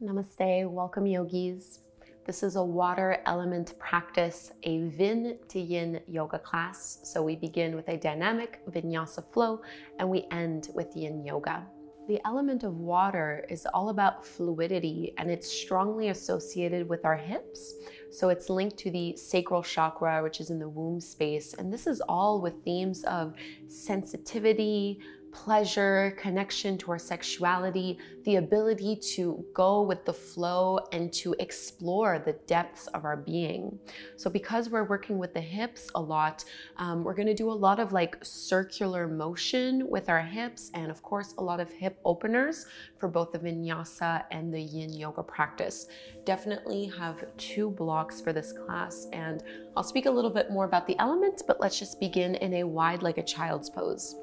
Namaste, welcome yogis. This is a water element practice, a Vin to Yin yoga class. So we begin with a dynamic vinyasa flow and we end with Yin yoga. The element of water is all about fluidity and it's strongly associated with our hips. So it's linked to the sacral chakra, which is in the womb space. And this is all with themes of sensitivity, pleasure, connection to our sexuality, the ability to go with the flow and to explore the depths of our being. So because we're working with the hips a lot, we're gonna do a lot of like circular motion with our hips and of course a lot of hip openers for both the vinyasa and the yin yoga practice. Definitely have 2 blocks for this class and I'll speak a little bit more about the elements, but let's just begin in a wide like a child's pose.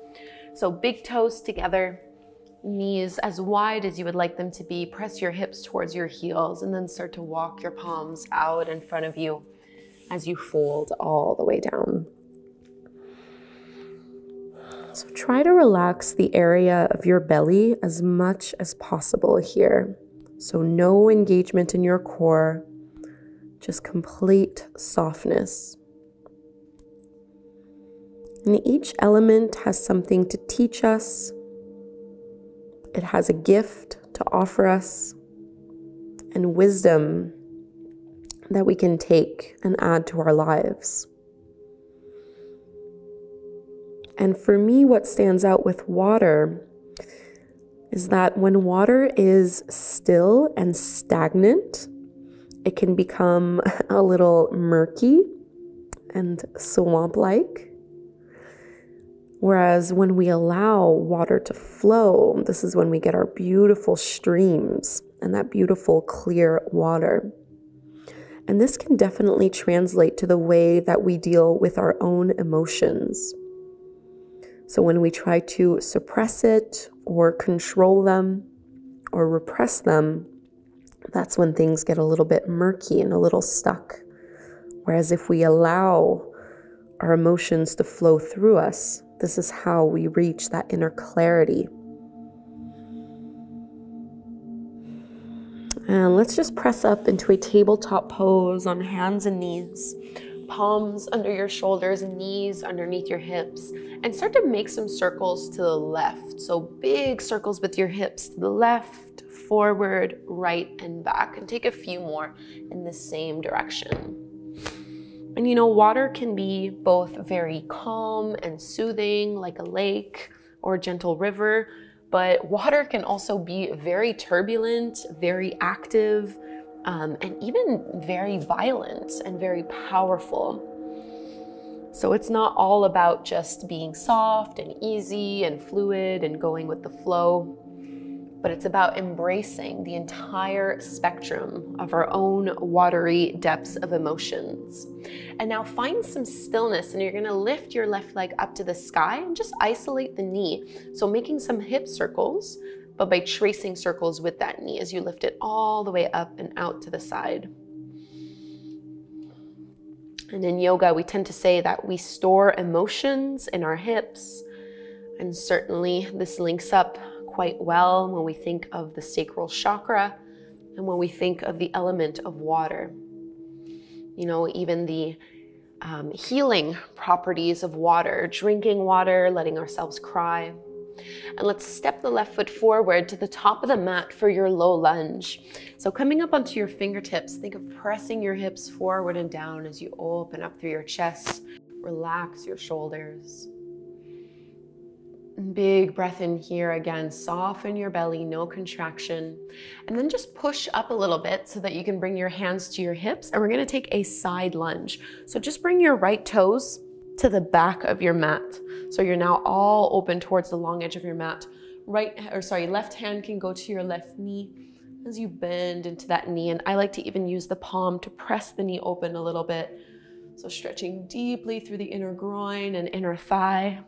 So big toes together, knees as wide as you would like them to be. Press your hips towards your heels and then start to walk your palms out in front of you as you fold all the way down. So try to relax the area of your belly as much as possible here. So no engagement in your core, just complete softness. And each element has something to teach us. It has a gift to offer us and wisdom that we can take and add to our lives. And for me, what stands out with water is that when water is still and stagnant, it can become a little murky and swamp-like. Whereas when we allow water to flow, this is when we get our beautiful streams and that beautiful clear water. And this can definitely translate to the way that we deal with our own emotions. So when we try to suppress it or control them or repress them, that's when things get a little bit murky and a little stuck. Whereas if we allow our emotions to flow through us, this is how we reach that inner clarity. And let's just press up into a tabletop pose on hands and knees, palms under your shoulders, knees underneath your hips, and start to make some circles to the left. So big circles with your hips to the left, forward, right, and back. And take a few more in the same direction. And you know, water can be both very calm and soothing, like a lake or a gentle river, but water can also be very turbulent, very active, and even very violent and very powerful. So it's not all about just being soft and easy and fluid and going with the flow, but it's about embracing the entire spectrum of our own watery depths of emotions. And now find some stillness and you're gonna lift your left leg up to the sky and just isolate the knee. So making some hip circles, but by tracing circles with that knee as you lift it all the way up and out to the side. And in yoga, we tend to say that we store emotions in our hips. And certainly this links up quite well when we think of the sacral chakra and when we think of the element of water. You know, even the healing properties of water, drinking water, letting ourselves cry. And let's step the left foot forward to the top of the mat for your low lunge. So coming up onto your fingertips, think of pressing your hips forward and down as you open up through your chest. Relax your shoulders. Big breath in here again, soften your belly, no contraction. And then just push up a little bit so that you can bring your hands to your hips. And we're gonna take a side lunge. So just bring your right toes to the back of your mat. So you're now all open towards the long edge of your mat. Left hand can go to your left knee as you bend into that knee. And I like to even use the palm to press the knee open a little bit. So stretching deeply through the inner groin and inner thigh.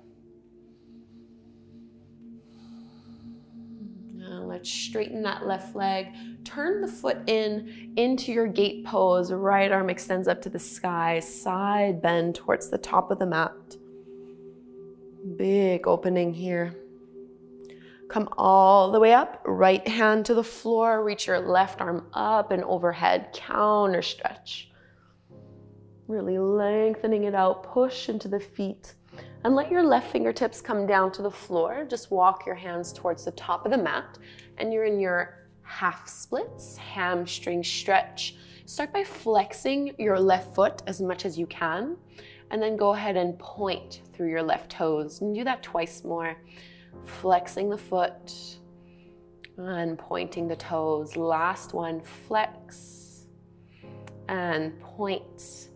Let's straighten that left leg. Turn the foot into your gate pose. Right arm extends up to the sky. Side bend towards the top of the mat. Big opening here. Come all the way up, right hand to the floor, reach your left arm up and overhead, counter stretch. Really lengthening it out, push into the feet, and let your left fingertips come down to the floor. Just walk your hands towards the top of the mat, and you're in your half splits, hamstring stretch. Start by flexing your left foot as much as you can, and then go ahead and point through your left toes, and do that twice more. Flexing the foot and pointing the toes. Last one, flex and point.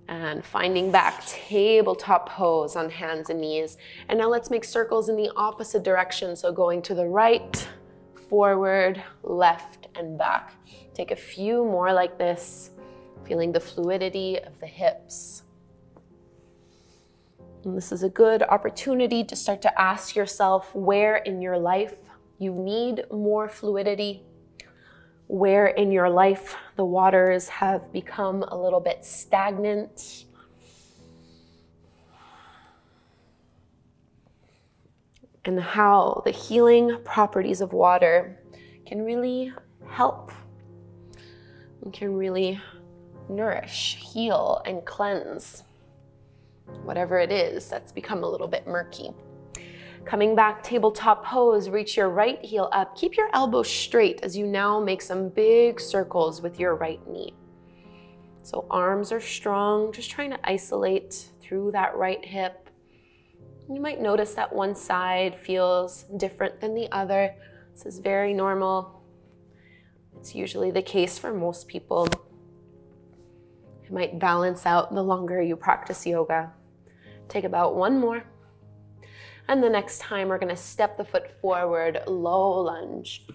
And finding back, tabletop pose on hands and knees. And now let's make circles in the opposite direction. So going to the right, forward, left, and back. Take a few more like this, feeling the fluidity of the hips. And this is a good opportunity to start to ask yourself where in your life you need more fluidity, where in your life the waters have become a little bit stagnant. And how the healing properties of water can really help and can really nourish, heal, and cleanse whatever it is that's become a little bit murky. Coming back, tabletop pose, reach your right heel up. Keep your elbows straight as you now make some big circles with your right knee. So arms are strong, just trying to isolate through that right hip. You might notice that one side feels different than the other. This is very normal. It's usually the case for most people. It might balance out the longer you practice yoga. Take about one more. And the next time we're gonna step the foot forward, low lunge.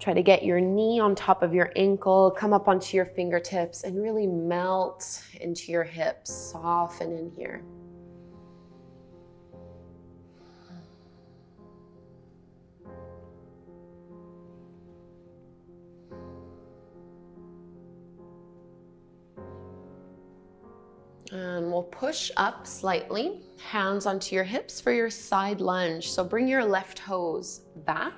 Try to get your knee on top of your ankle, come up onto your fingertips and really melt into your hips, soften in here. And we'll push up slightly, hands onto your hips for your side lunge. So bring your left toes back.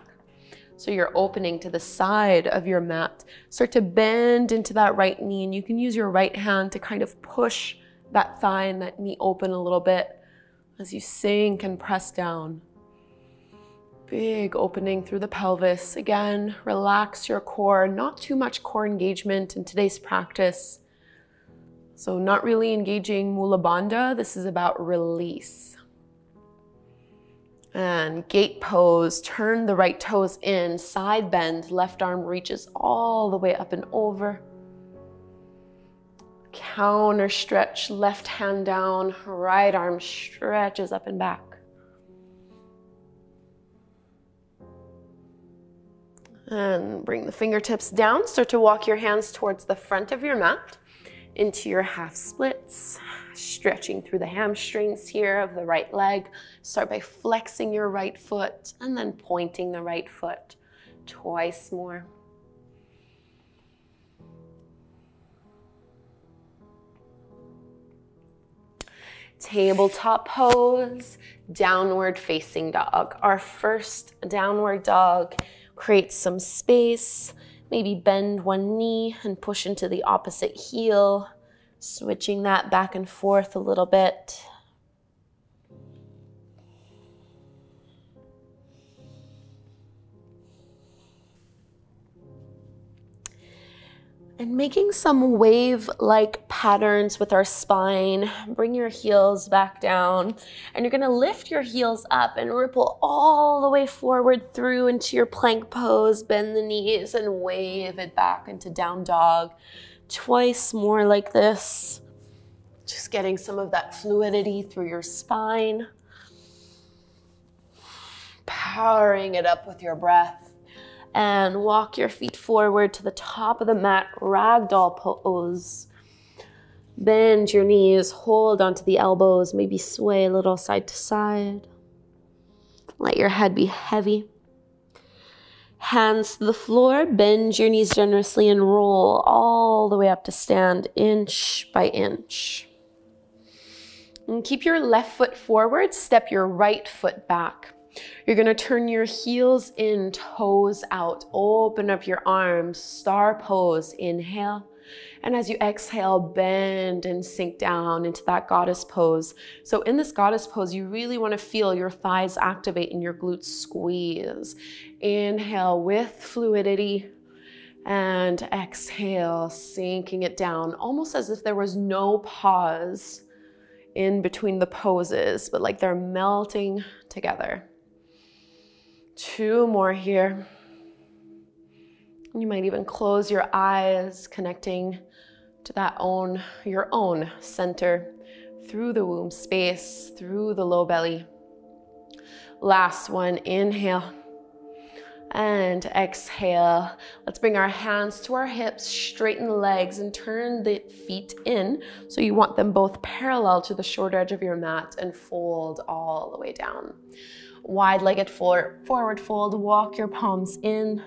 So you're opening to the side of your mat. Start to bend into that right knee, and you can use your right hand to kind of push that thigh and that knee open a little bit as you sink and press down. Big opening through the pelvis. Again, relax your core. Not too much core engagement in today's practice. So not really engaging Mula Bandha. This is about release. And gate pose, turn the right toes in, side bend, left arm reaches all the way up and over. Counter stretch, left hand down, right arm stretches up and back. And bring the fingertips down, start to walk your hands towards the front of your mat. Into your half splits, stretching through the hamstrings here of the right leg. Start by flexing your right foot and then pointing the right foot twice more. Tabletop pose, downward facing dog. Our first downward dog. Create some space. Maybe bend one knee and push into the opposite heel, switching that back and forth a little bit. And making some wave-like patterns with our spine. Bring your heels back down. And you're gonna lift your heels up and ripple all the way forward through into your plank pose. Bend the knees and wave it back into down dog. Twice more like this. Just getting some of that fluidity through your spine. Powering it up with your breath. And walk your feet forward to the top of the mat, ragdoll pose. Bend your knees, hold onto the elbows, maybe sway a little side to side. Let your head be heavy. Hands to the floor, bend your knees generously and roll all the way up to stand, inch by inch. And keep your left foot forward, step your right foot back. You're gonna turn your heels in, toes out. Open up your arms, star pose, inhale. And as you exhale, bend and sink down into that goddess pose. So in this goddess pose, you really wanna feel your thighs activate and your glutes squeeze. Inhale with fluidity. And exhale, sinking it down, almost as if there was no pause in between the poses, but like they're melting together. 2 more here. You might even close your eyes, connecting to your own center, through the womb space, through the low belly. Last one, inhale. And exhale. Let's bring our hands to our hips, straighten the legs, and turn the feet in. So you want them both parallel to the short edge of your mat, and fold all the way down. Wide-legged forward fold, walk your palms in,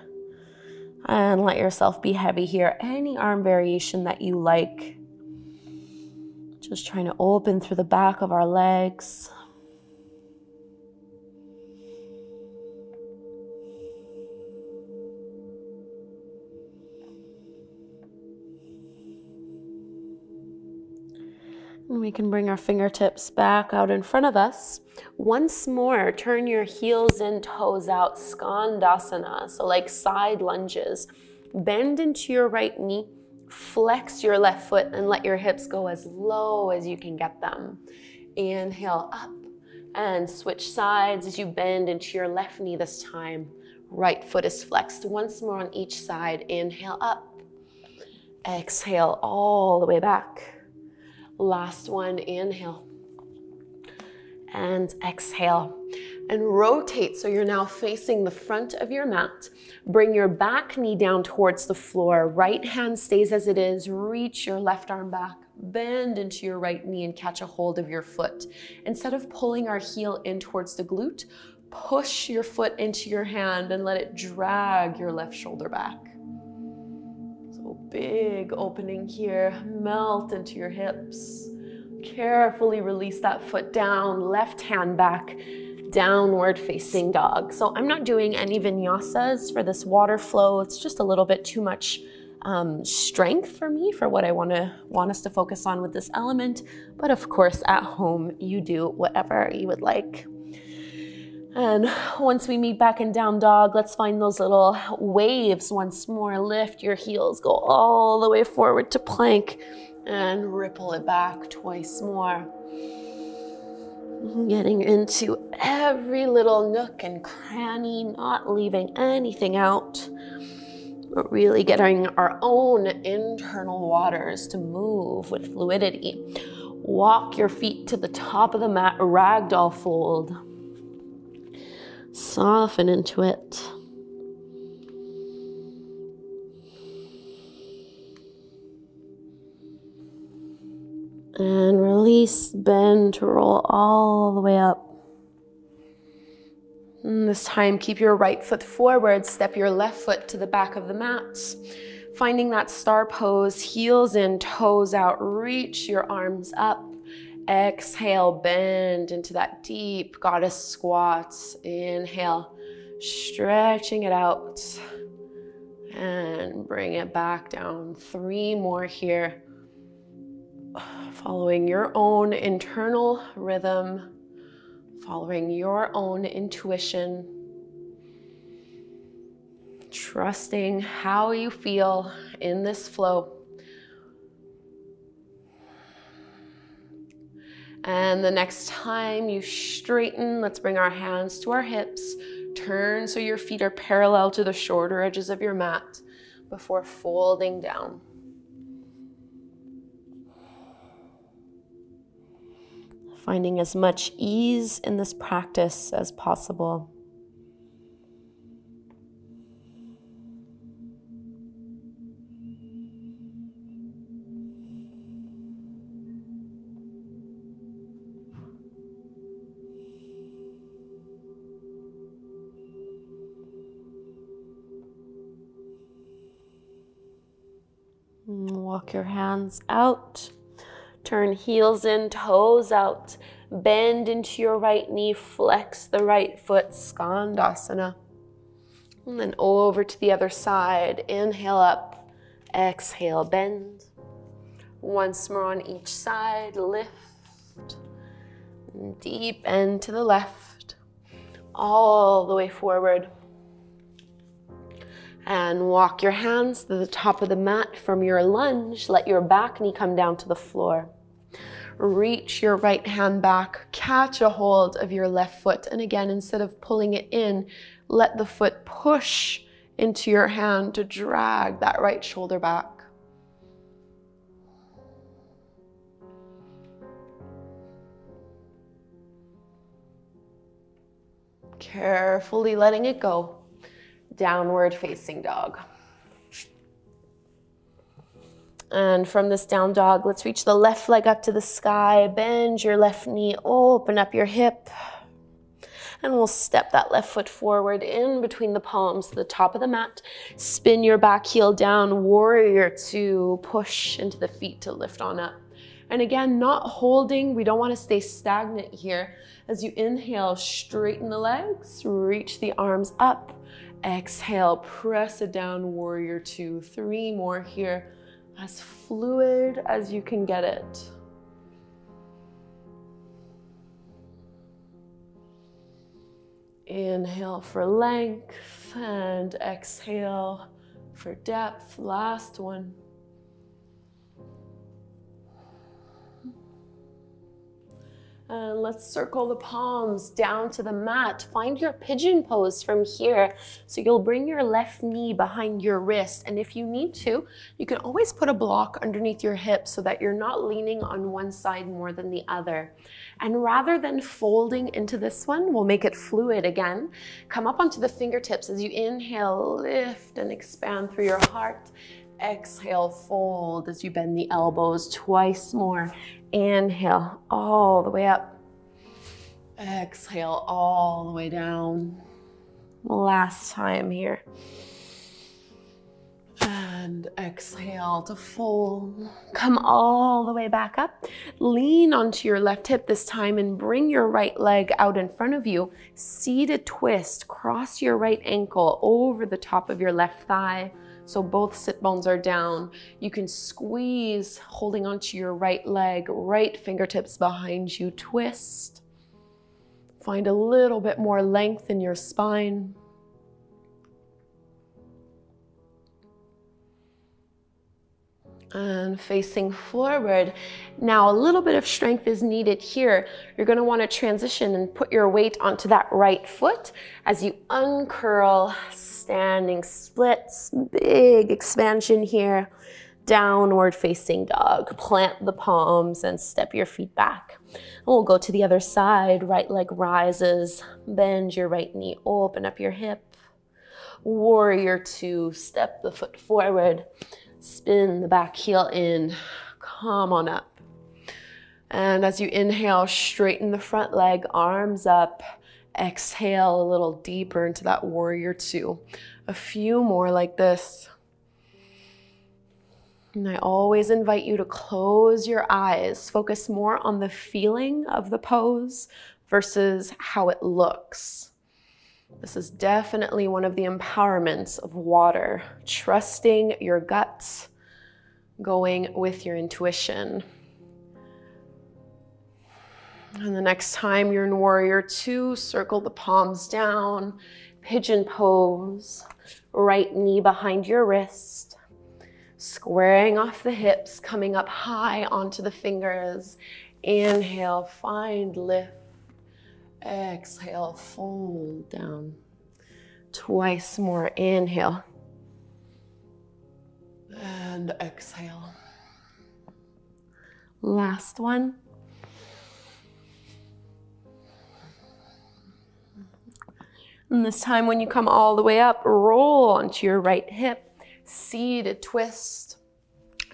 and let yourself be heavy here. Any arm variation that you like. Just trying to open through the back of our legs. And we can bring our fingertips back out in front of us. Once more, turn your heels in, toes out, skandasana. So like side lunges. Bend into your right knee, flex your left foot, and let your hips go as low as you can get them. Inhale up, and switch sides as you bend into your left knee this time. Right foot is flexed. Once more on each side. Inhale up. Exhale all the way back. Last one, inhale. And exhale. And rotate so you're now facing the front of your mat. Bring your back knee down towards the floor. Right hand stays as it is. Reach your left arm back. Bend into your right knee and catch a hold of your foot. Instead of pulling our heel in towards the glute, push your foot into your hand and let it drag your left shoulder back. Big opening here, melt into your hips. Carefully release that foot down, left hand back, downward facing dog. So I'm not doing any vinyasas for this water flow. It's just a little bit too much strength for me for what I want us to focus on with this element. But of course, at home, you do whatever you would like. And once we meet back in down dog, let's find those little waves once more. Lift your heels, go all the way forward to plank, and ripple it back twice more. Getting into every little nook and cranny, not leaving anything out, but really getting our own internal waters to move with fluidity. Walk your feet to the top of the mat, ragdoll fold. Soften into it. And release, bend to roll all the way up. And this time, keep your right foot forward, step your left foot to the back of the mat. Finding that star pose, heels in, toes out, reach your arms up. Exhale, bend into that deep goddess squat. Inhale, stretching it out. And bring it back down. 3 more here. Following your own internal rhythm, following your own intuition, trusting how you feel in this flow. And the next time you straighten, let's bring our hands to our hips. Turn so your feet are parallel to the shorter edges of your mat before folding down. Finding as much ease in this practice as possible. Walk your hands out. Turn heels in, toes out. Bend into your right knee, flex the right foot, Skandasana. And then over to the other side. Inhale up, exhale, bend. Once more on each side, lift. Deep end to the left, all the way forward. And walk your hands to the top of the mat from your lunge. Let your back knee come down to the floor. Reach your right hand back, catch a hold of your left foot. And again, instead of pulling it in, let the foot push into your hand to drag that right shoulder back. Carefully letting it go. Downward facing dog. And from this down dog, let's reach the left leg up to the sky. Bend your left knee, open up your hip. And we'll step that left foot forward in between the palms to the top of the mat. Spin your back heel down, warrior two. Push into the feet to lift on up. And again, not holding. We don't want to stay stagnant here. As you inhale, straighten the legs, reach the arms up. Exhale, press it down, warrior two. 3 more here. As fluid as you can get it. Inhale for length and exhale for depth. Last one. And let's circle the palms down to the mat. Find your pigeon pose from here. So you'll bring your left knee behind your wrist. And if you need to, you can always put a block underneath your hips so that you're not leaning on one side more than the other. And rather than folding into this one, we'll make it fluid again. Come up onto the fingertips as you inhale, lift and expand through your heart. Exhale, fold as you bend the elbows. Twice more. Inhale all the way up. Exhale all the way down. Last time here. And exhale to fold. Come all the way back up. Lean onto your left hip this time and bring your right leg out in front of you. Seated twist. Cross your right ankle over the top of your left thigh. So both sit bones are down. You can squeeze, holding onto your right leg, right fingertips behind you, twist. Find a little bit more length in your spine. And facing forward. Now a little bit of strength is needed here. You're going to want to transition and put your weight onto that right foot as you uncurl, standing splits, big expansion here. Downward facing dog. Plant the palms and step your feet back. And we'll go to the other side. Right leg rises. Bend your right knee. Open up your hip. Warrior two. Step the foot forward. Spin the back heel in. Come on up. And as you inhale, straighten the front leg, arms up. Exhale a little deeper into that warrior two. A few more like this. And I always invite you to close your eyes. Focus more on the feeling of the pose versus how it looks. This is definitely one of the empowerments of water. Trusting your guts, going with your intuition. And the next time you're in warrior two, circle the palms down, pigeon pose, right knee behind your wrist, squaring off the hips, coming up high onto the fingers. Inhale, find lift. Exhale, fold down. Twice more. Inhale. And exhale. Last one. And this time when you come all the way up, roll onto your right hip. Seated twist.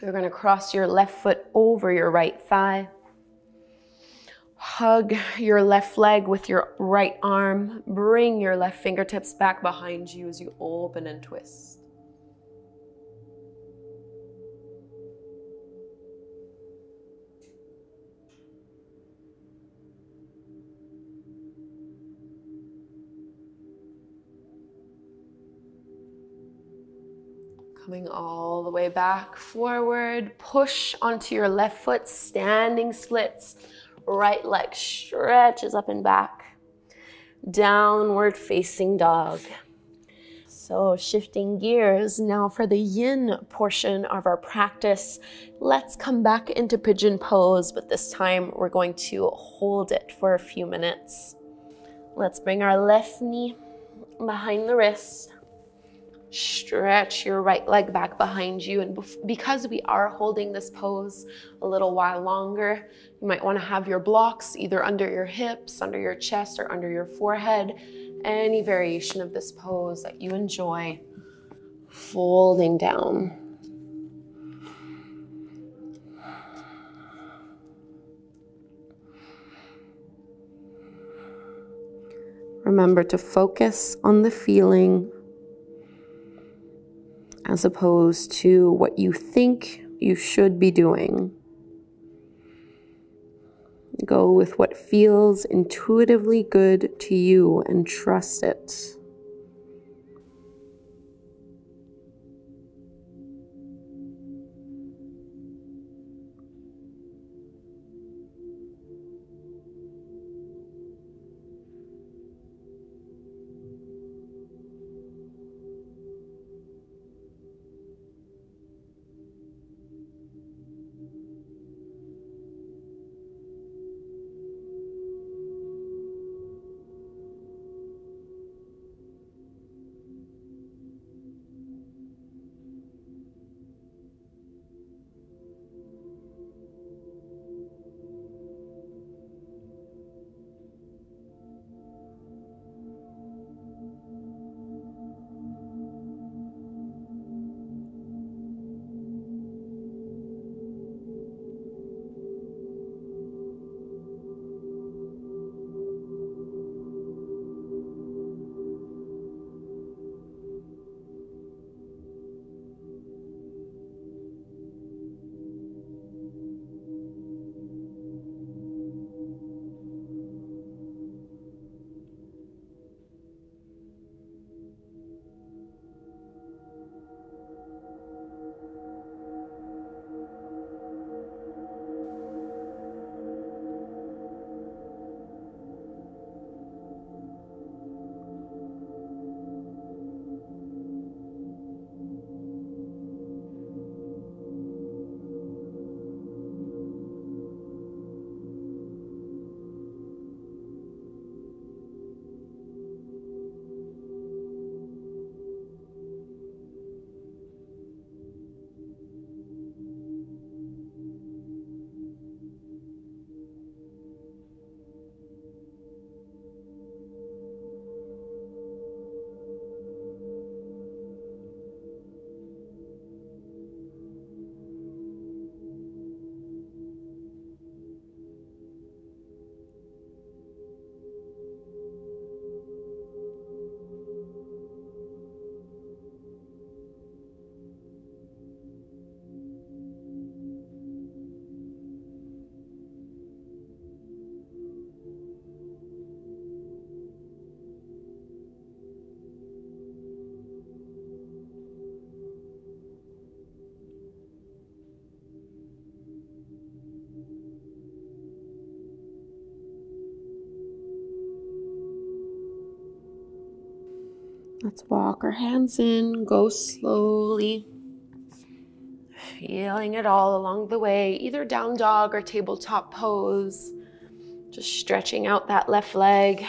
You're going to cross your left foot over your right thigh. Hug your left leg with your right arm. Bring your left fingertips back behind you as you open and twist. Coming all the way back, forward. Push onto your left foot, standing splits. Right leg stretches up and back. Downward facing dog. So shifting gears now for the yin portion of our practice. Let's come back into pigeon pose, but this time we're going to hold it for a few minutes. Let's bring our left knee behind the wrist. Stretch your right leg back behind you. And because we are holding this pose a little while longer, you might want to have your blocks either under your hips, under your chest, or under your forehead. Any variation of this pose that you enjoy. Folding down. Remember to focus on the feeling as opposed to what you think you should be doing. Go with what feels intuitively good to you and trust it. Let's walk our hands in, go slowly. Feeling it all along the way, either down dog or tabletop pose. Just stretching out that left leg.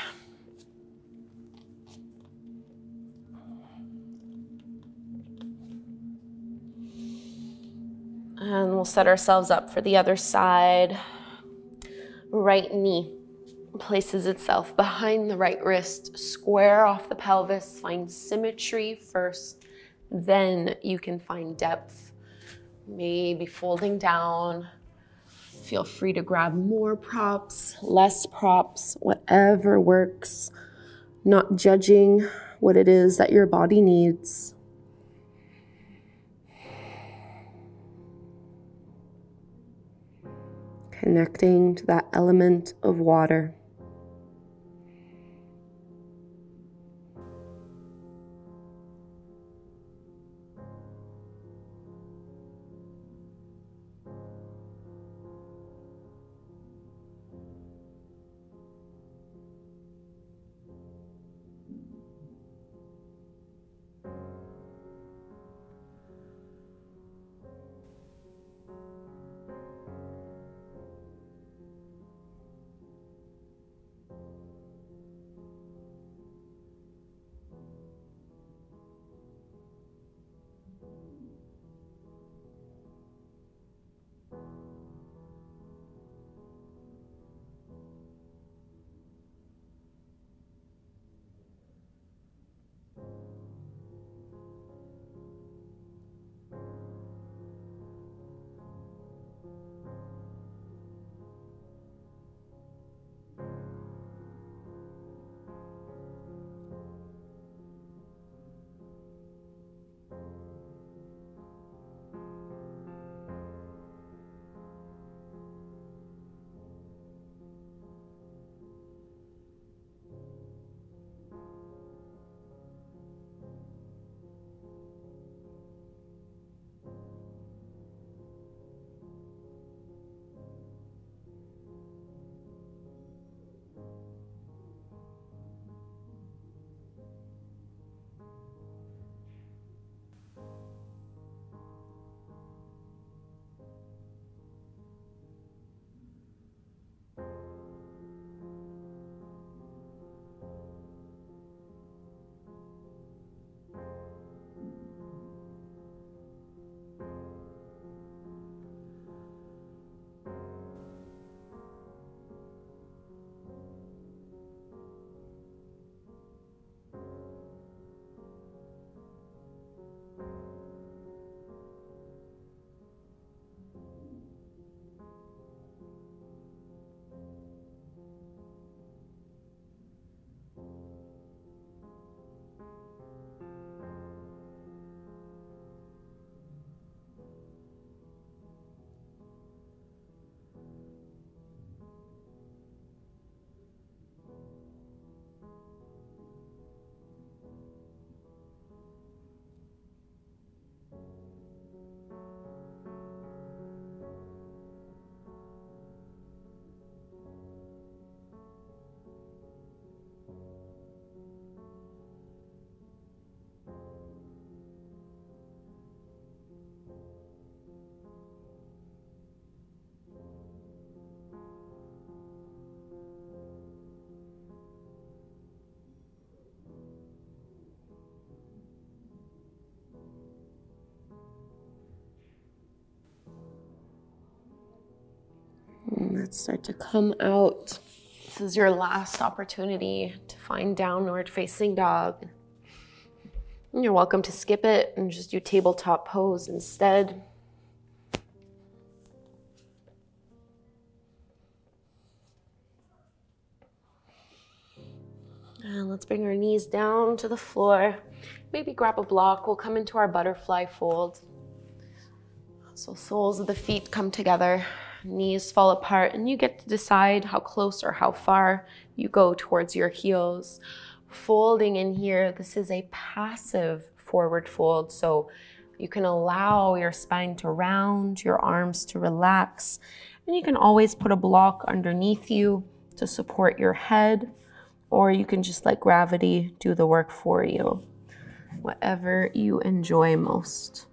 And we'll set ourselves up for the other side. Right knee places itself behind the right wrist, square off the pelvis, find symmetry first, then you can find depth. Maybe folding down. Feel free to grab more props, less props, whatever works. Not judging what it is that your body needs. Connecting to that element of water. let's start to come out. This is your last opportunity to find downward facing dog. And you're welcome to skip it and just do tabletop pose instead. And let's bring our knees down to the floor. Maybe grab a block. We'll come into our butterfly fold. So soles of the feet come together, knees fall apart, and you get to decide how close or how far you go towards your heels. Folding in here, this is a passive forward fold, so you can allow your spine to round, your arms to relax, and you can always put a block underneath you to support your head, or you can just let gravity do the work for you, whatever you enjoy most.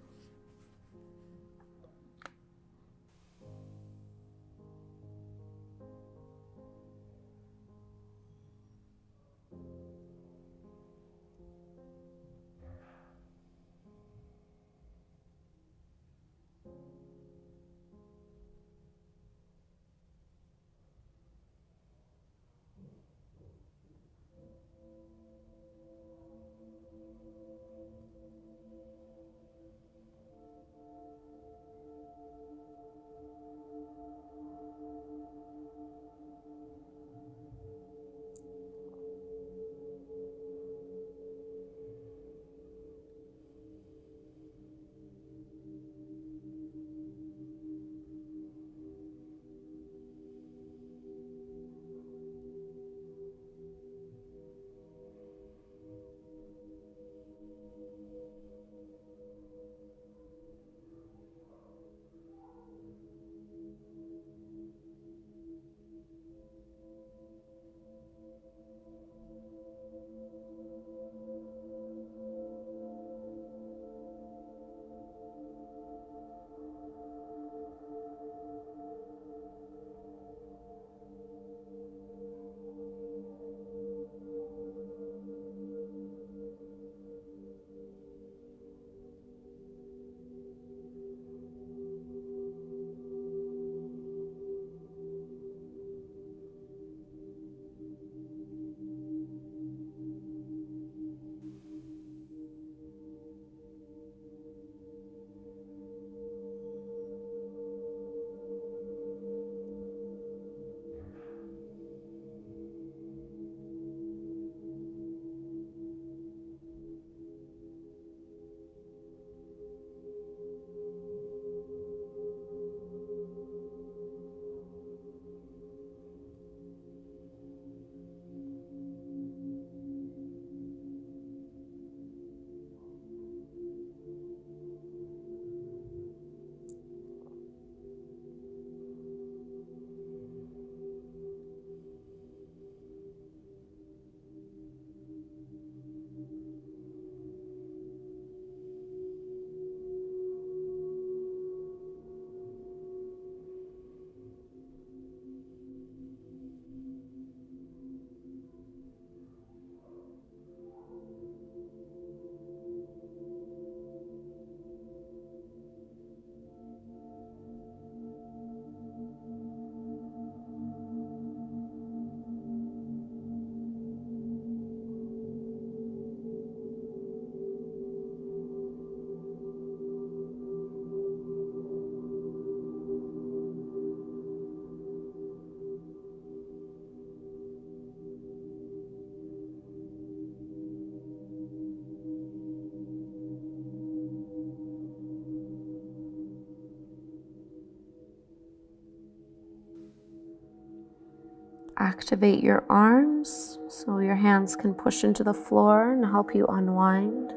Activate your arms so your hands can push into the floor and help you unwind.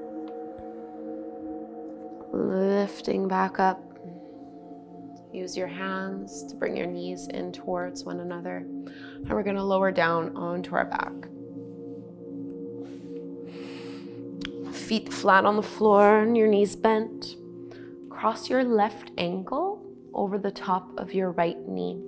Lifting back up. Use your hands to bring your knees in towards one another. And we're going to lower down onto our back. Feet flat on the floor and your knees bent. Cross your left ankle over the top of your right knee.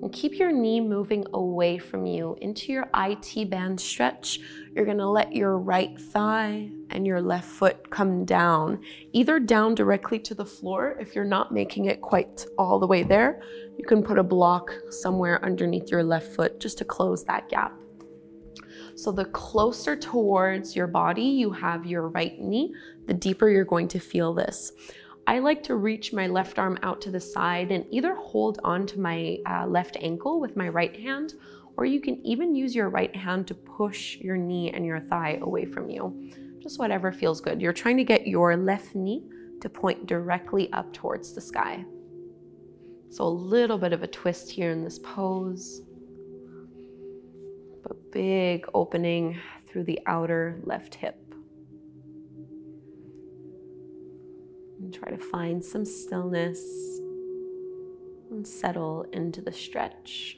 And keep your knee moving away from you into your IT band stretch. You're gonna let your right thigh and your left foot come down, either down directly to the floor. If you're not making it quite all the way there, you can put a block somewhere underneath your left foot just to close that gap. So the closer towards your body you have your right knee, the deeper you're going to feel this. I like to reach my left arm out to the side and either hold on to my left ankle with my right hand, or you can even use your right hand to push your knee and your thigh away from you. Just whatever feels good. You're trying to get your left knee to point directly up towards the sky. So a little bit of a twist here in this pose, but big opening through the outer left hip. And try to find some stillness and settle into the stretch.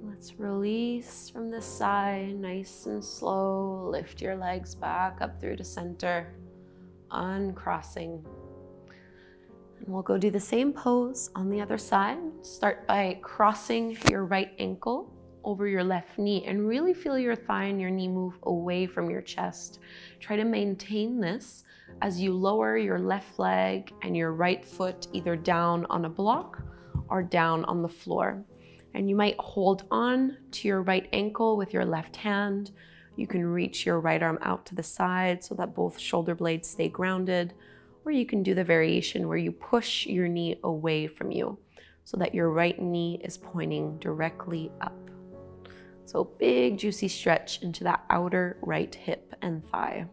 Let's release from the side, nice and slow. Lift your legs back up through to center, uncrossing. And we'll go do the same pose on the other side. Start by crossing your right ankle over your left knee and really feel your thigh and your knee move away from your chest. Try to maintain this as you lower your left leg and your right foot either down on a block or down on the floor. And you might hold on to your right ankle with your left hand. You can reach your right arm out to the side so that both shoulder blades stay grounded. Or you can do the variation where you push your knee away from you so that your right knee is pointing directly up. So big juicy stretch into that outer right hip and thigh.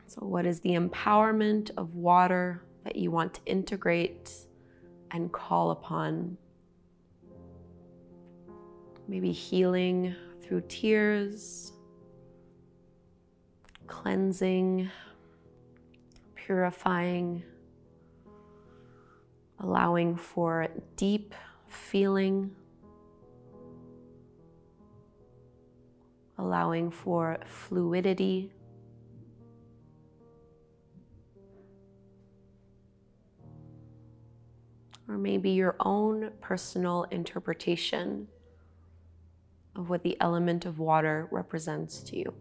So what is the empowerment of water that you want to integrate and call upon? Maybe healing through tears, cleansing purifying, allowing for deep feeling, allowing for fluidity. Or maybe your own personal interpretation of what the element of water represents to you.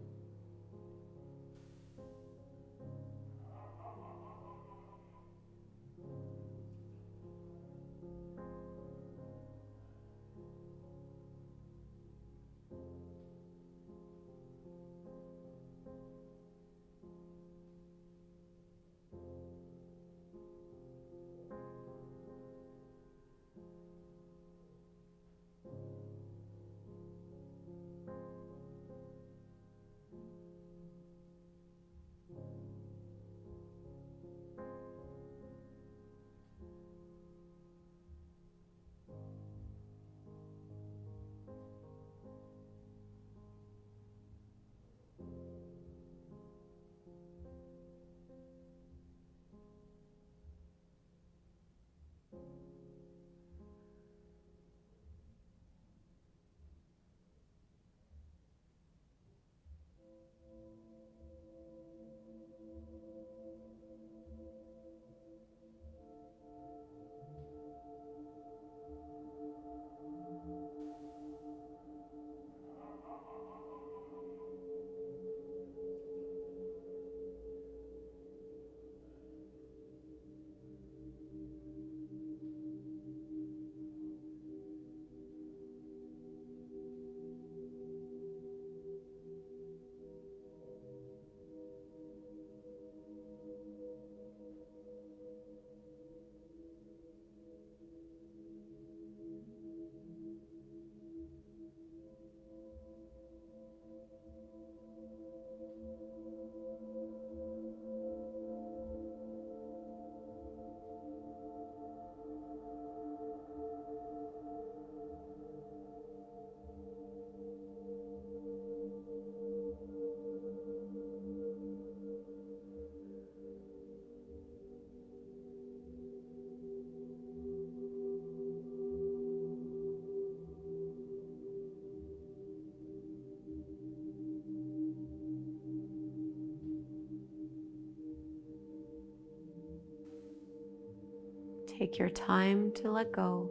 Take your time to let go.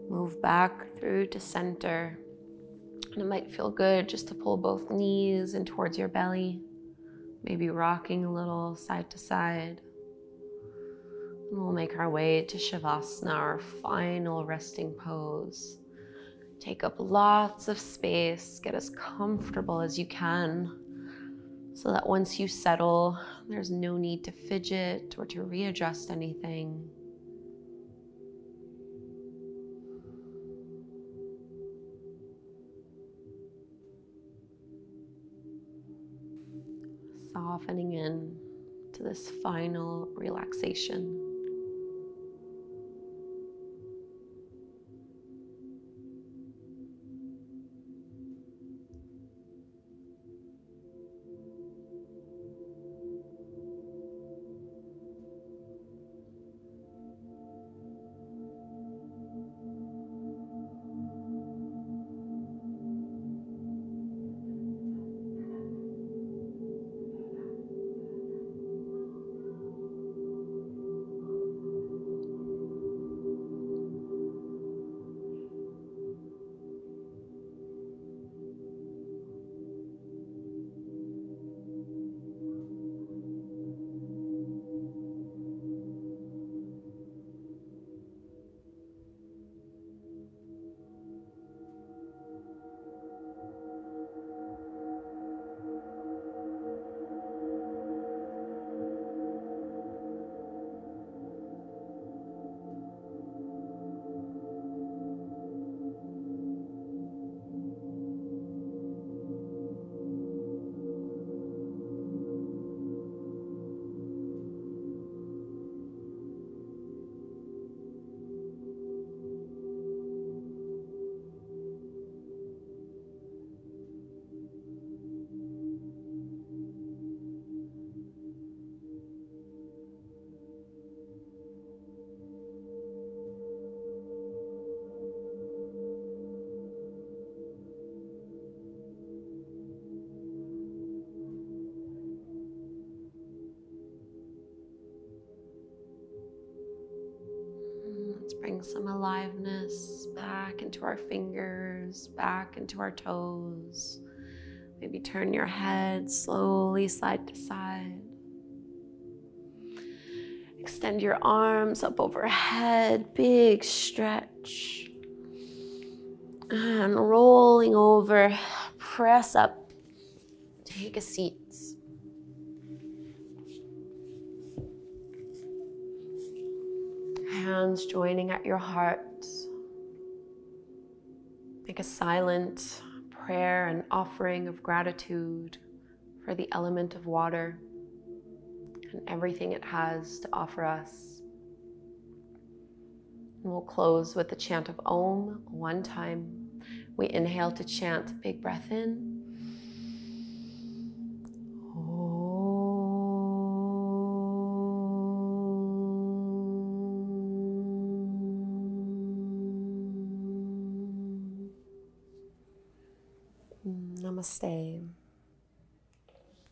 Move back through to center. And it might feel good just to pull both knees in towards your belly, maybe rocking a little side to side. And we'll make our way to Shavasana, our final resting pose. Take up lots of space, get as comfortable as you can, so that once you settle, there's no need to fidget or to readjust anything. Softening in to this final relaxation. bring some aliveness back into our fingers, back into our toes. Maybe turn your head slowly side to side. Extend your arms up overhead, big stretch. And rolling over, press up, take a seat. Hands joining at your heart. Make a silent prayer and offering of gratitude for the element of water and everything it has to offer us. And we'll close with the chant of Om one time. We inhale to chant, big breath in. Namaste.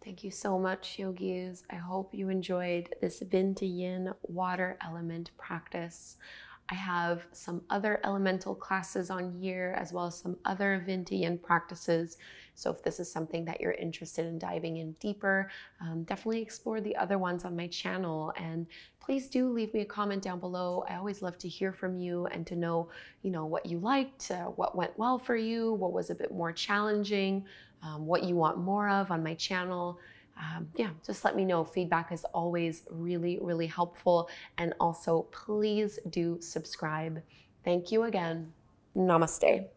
Thank you so much, yogis. I hope you enjoyed this Yin to Yin water element practice. I have some other elemental classes on here, as well as some other Yin to Yin practices. So if this is something that you're interested in diving in deeper, definitely explore the other ones on my channel. And please do leave me a comment down below. I always love to hear from you and to know, what you liked, what went well for you, what was a bit more challenging, what you want more of on my channel. Just let me know. Feedback is always really, really helpful. And also, please do subscribe. Thank you again. Namaste.